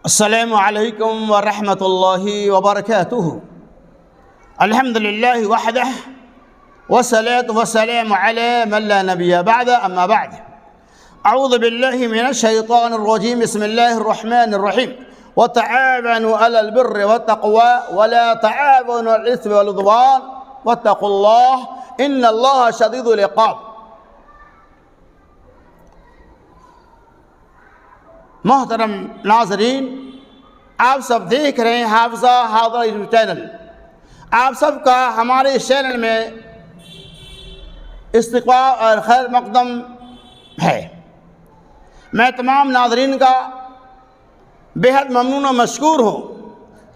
السلام علیکم ورحمۃ اللہ وبرکاتہ۔ الحمد للہ وحدہ والصلاة والسلام علی من لا نبی بعد، اما بعد۔ اعوذ باللہ من الشیطان الرجیم، بسم اللہ الرحمن الرحیم۔ وتعاونوا علی البر والتقوی ولا تعاونوا علی الاثم والعدوان واتقوا اللہ ان اللہ شدید العقاب۔ محترم ناظرین، آپ سب دیکھ رہے ہیں حافظہ حاضرہ یوٹیوب چینل۔ آپ سب کا ہمارے اس چینل میں استقبال اور خیر مقدم ہے۔ میں تمام ناظرین کا بہت ممنون و مشکور ہوں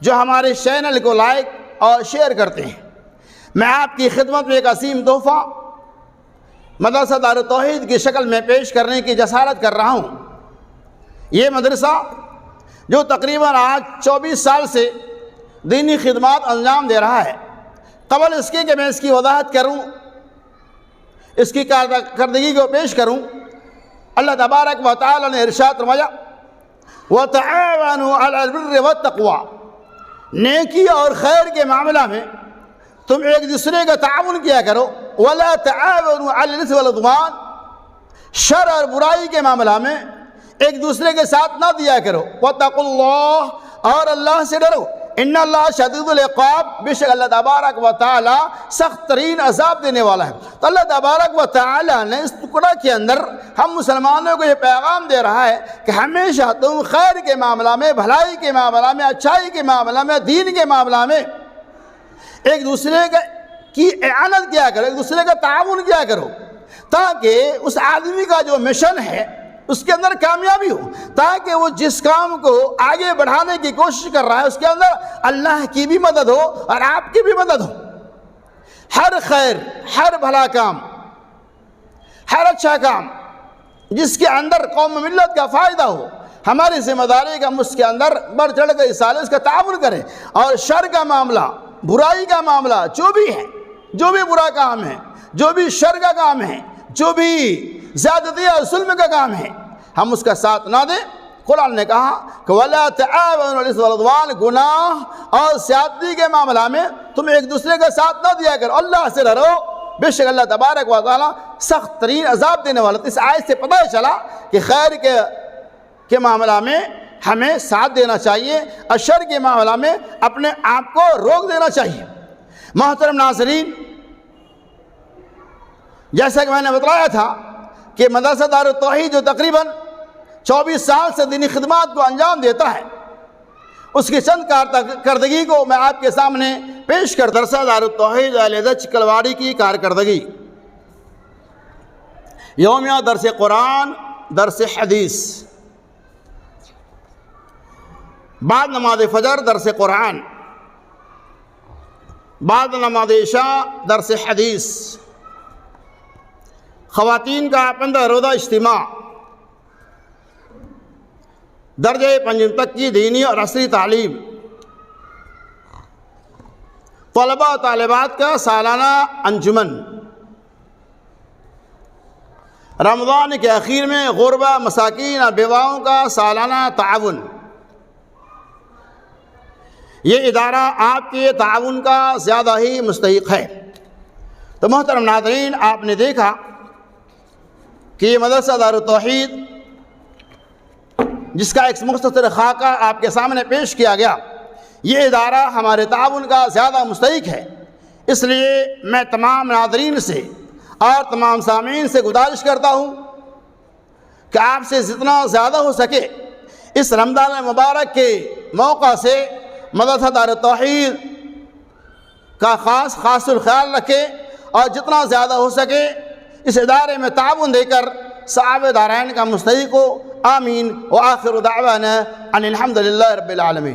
جو ہمارے چینل کو لائک اور شیئر کرتے ہیں۔ میں آپ کی خدمت میں ایک عظیم تحفہ مدرسہ دار التوحید کی شکل میں پیش کرنے کی جسارت کر رہا ہوں۔ یہ مدرسہ جو تقریباً آج 24 سال سے دینی خدمات انجام دے رہا ہے، قبل اس کے کہ میں اس کی وضاحت کروں، اس کی کارکردگی کو پیش کروں، اللہ تبارک و تعالی نے ارشاد فرمایا وَتَعَاوَنُوا عَلَى الْبِرِّ وَالتَّقْوَى، نیکی اور خیر کے معاملہ میں تم ایک دوسرے کا تعاون کیا کرو، وَلَا تَعَاوَنُوا عَلَى الْإِثْمِ وَالْعُدْوَانِ، شر اور برائی کے معاملہ میں ایک دوسرے کے ساتھ نہ دیا کرو، وَاتَّقُوا اللَّهَ، اور اللہ سے ڈرو، ان اللہ شدید العقاب، بے شک اللہ تبارک و تعالی سخت ترین عذاب دینے والا ہے۔ تو اللہ تبارک و تعالی نے اس ٹکڑا کے اندر ہم مسلمانوں کو یہ پیغام دے رہا ہے کہ ہمیشہ تم خیر کے معاملہ میں، بھلائی کے معاملہ میں، اچھائی کے معاملہ میں، دین کے معاملہ میں ایک دوسرے کی اعانت کیا کرو، ایک دوسرے کا تعاون کیا کرو، تاکہ اس آدمی کا جو مشن ہے اس کے اندر کامیابی ہو، تاکہ وہ جس کام کو آگے بڑھانے کی کوشش کر رہا ہے اس کے اندر اللہ کی بھی مدد ہو اور آپ کی بھی مدد ہو۔ ہر خیر، ہر بھلا کام، ہر اچھا کام جس کے اندر قوم ملت کا فائدہ ہو، ہماری ذمہ داری کا اس کے اندر بڑھ چڑھ کر اس کا تعاون کریں، اور شر کا معاملہ، برائی کا معاملہ جو بھی ہے، جو بھی برا کام ہے، جو بھی شر کا کام ہے، جو بھی زیادتی اور ظلم کا کام ہے، ہم اس کا ساتھ نہ دیں۔ قرآن نے کہا کہ وَلَا تَعَاوَنُوا عَلَى الْإِثْمِ وَالْعُدْوَانِ، گناہ اور زیادتی کے معاملہ میں تم ایک دوسرے کا ساتھ نہ دیا کرو، اللہ سے ڈرو، بے شک اللہ تبارک و تعالی سخت ترین عذاب دینے والا۔ اس آیت سے پتہ چلا کہ خیر کے معاملہ میں ہمیں ساتھ دینا چاہیے اور شر کے معاملہ میں اپنے آپ کو روک دینا چاہیے۔ محترم ناظرین، جیسا کہ میں نے بتلایا تھا کہ مدرسہ دار التوحید جو تقریباً 24 سال سے دینی خدمات کو انجام دیتا ہے، اس کی چند کارکردگی کو میں آپ کے سامنے پیش کر۔ مدرسہ دار التوحید علیحدہ چکلواڑی کی کارکردگی: یومیہ درس قرآن، درس حدیث، بعد نماز فجر درس قرآن، بعد نماز عشاء درس حدیث، خواتین کا 15 روزہ اجتماع، درجہ پنجم تک کی دینی اور عصری تعلیم، طلباء و طالبات کا سالانہ انجمن، رمضان کے اخیر میں غربا، مساکین اور بیواؤں کا سالانہ تعاون۔ یہ ادارہ آپ کے تعاون کا زیادہ ہی مستحق ہے۔ تو محترم ناظرین، آپ نے دیکھا کہ یہ مدرسہ دار التوحید جس کا ایک مختصر خاکہ آپ کے سامنے پیش کیا گیا، یہ ادارہ ہمارے تعاون کا زیادہ مستحق ہے۔ اس لیے میں تمام ناظرین سے اور تمام سامعین سے گزارش کرتا ہوں کہ آپ سے جتنا زیادہ ہو سکے اس رمضان مبارک کے موقع سے مدرسہ دار التوحید کا خاص الخیال رکھیں، اور جتنا زیادہ ہو سکے اس ادارے میں تعاون دے کر ثواب دارین کا مستحق ہو۔ آمین۔ وآخر دعوانا ان الحمد للہ رب العالمین۔